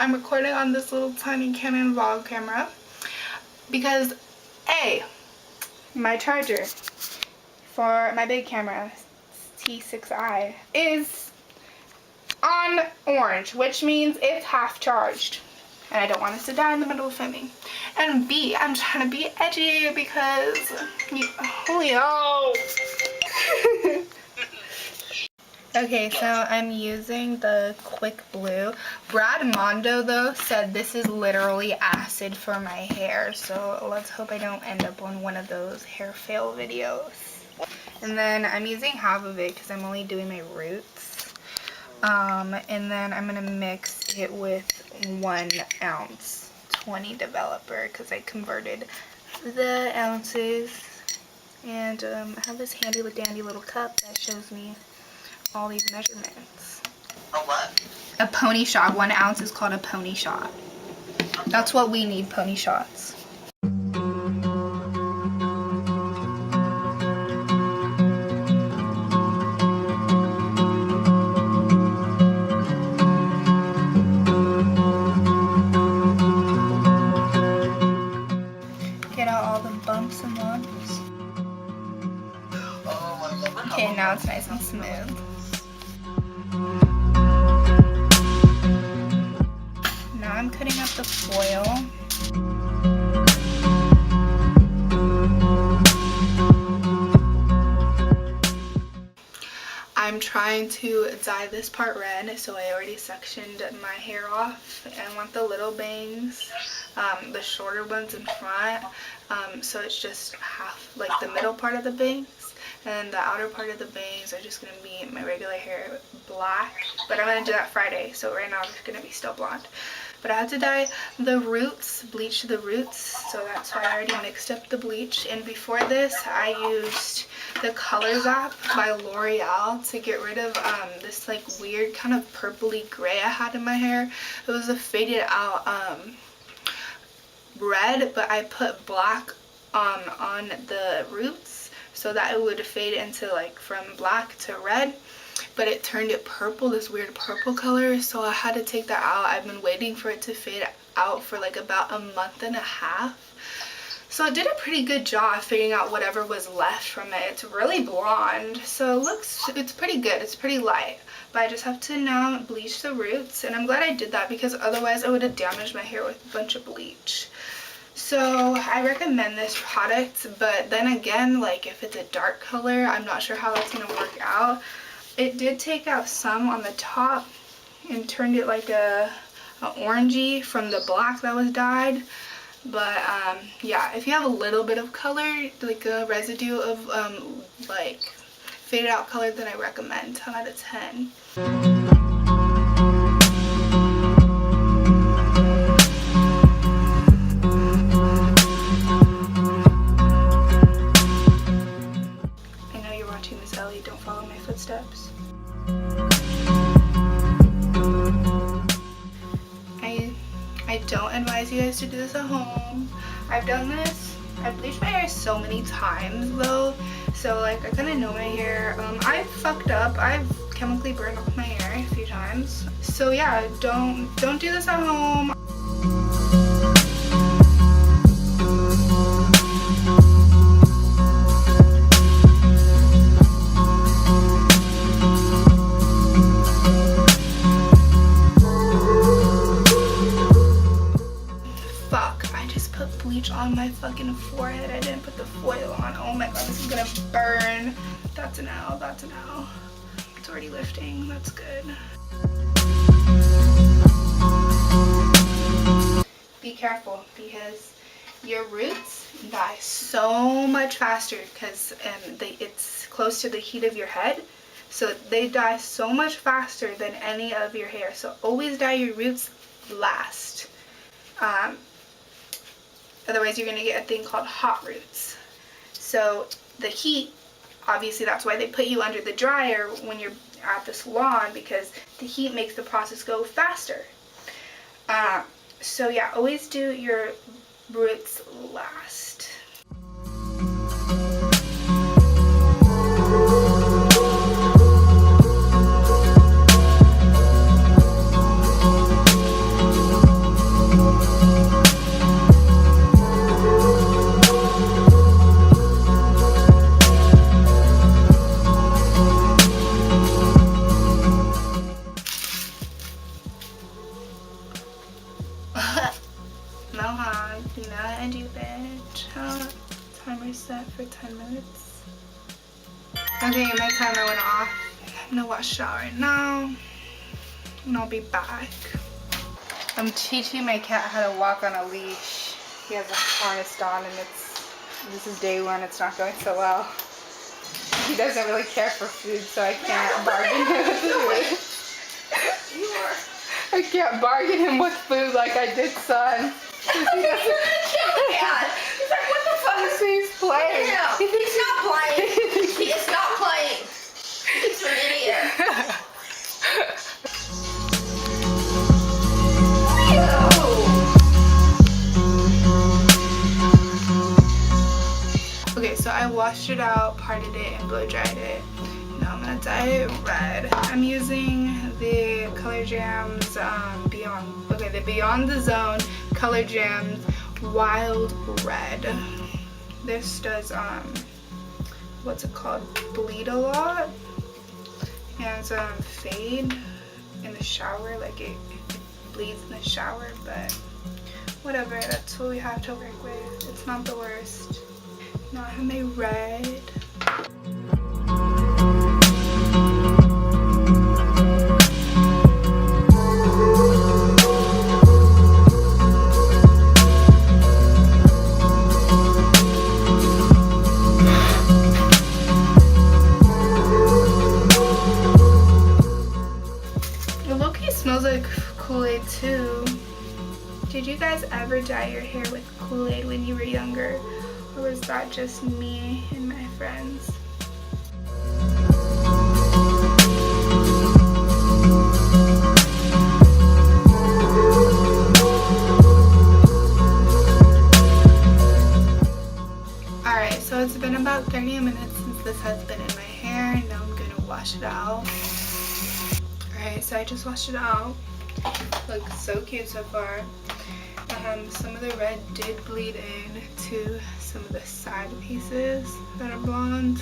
I'm recording on this little tiny Canon vlog camera because A, my charger for my big camera T6i is on orange, which means it's half charged and I don't want us to die in the middle of filming. And B, I'm trying to be edgy because Okay, so I'm using the Quick Blue. Brad Mondo, though, said this is literally acid for my hair, so let's hope I don't end up on one of those hair fail videos. And then I'm using half of it because I'm only doing my roots. And then I'm going to mix it with 1 ounce 20 developer because I converted the ounces. And I have this handy dandy little cup that shows me all these measurements. A what? A pony shot. 1 ounce is called a pony shot. That's what we need, pony shots. Get out all the bumps and lumps. Oh my God. Okay, now it's nice and smooth. Now I'm cutting up the foil. I'm trying to dye this part red, so I already sectioned my hair off. I want the little bangs, the shorter ones in front, so it's just half, like the middle part of the bangs. And the outer part of the bangs are just going to be my regular hair black. But I'm going to do that Friday, so right now it's going to be still blonde. But I had to dye the roots, bleach the roots, so that's why I already mixed up the bleach. And before this, I used the ColorZap by L'Oreal to get rid of this like weird kind of purpley gray I had in my hair. It was a faded out red, but I put black on the roots, so that it would fade into like from black to red, but it turned it purple, this weird purple color, so I had to take that out. I've been waiting for it to fade out for like about a month and a half, so it did a pretty good job fading out whatever was left from it. It's really blonde, so it's pretty good, it's pretty light, but I just have to now bleach the roots, and I'm glad I did that because otherwise I would have damaged my hair with a bunch of bleach. So I recommend this product, but then again, like if it's a dark color, I'm not sure how that's going to work out. It did take out some on the top and turned it like a orangey from the black that was dyed. But yeah, if you have a little bit of color, like a residue of like faded out color, then I recommend 10 out of 10. Don't follow my footsteps. I don't advise you guys to do this at home. I've done this. I've bleached my hair so many times though, so like I kind of know my hair. I've fucked up. I've chemically burned off my hair a few times. So yeah, don't do this at home. On my fucking forehead, I didn't put the foil on. Oh my god, this is gonna burn. That's an L, that's an L. It's already lifting, that's good. Be careful because your roots die so much faster because it's close to the heat of your head, so they die so much faster than any of your hair. So always dye your roots last. Otherwise you're going to get a thing called hot roots. So the heat, obviously that's why they put you under the dryer when you're at the salon, because the heat makes the process go faster. So yeah, always do your roots last. 10 minutes. Okay, my timer went off. I'm gonna wash it out right now, and I'll be back. I'm teaching my cat how to walk on a leash. He has a harness on, and this is day one. It's not going so well. He doesn't really care for food, so I can't bargain him with food. I can't bargain him with food like I did son. He's gonna kill the cat. He's like, what the fuck? He's playing. No, he's not playing. He is not playing. He's an idiot. Okay, so I washed it out, parted it, and blow dried it. Now I'm gonna dye it red. I'm using the Color Jamz the Beyond the Zone Color Jamz Wild Red. This does what's it called? Bleed a lot. And fade in the shower, like it bleeds in the shower, but whatever, that's what we have to work with. It's not the worst. Now I have my red. It low-key smells like Kool-Aid too. Did you guys ever dye your hair with Kool-Aid when you were younger? Or was that just me and my friends? Alright, so it's been about 30 minutes since this has been in my hair. Now I'm gonna wash it out. Alright, so I just washed it out. Looks so cute so far. Some of the red did bleed in to some of the side pieces that are blonde.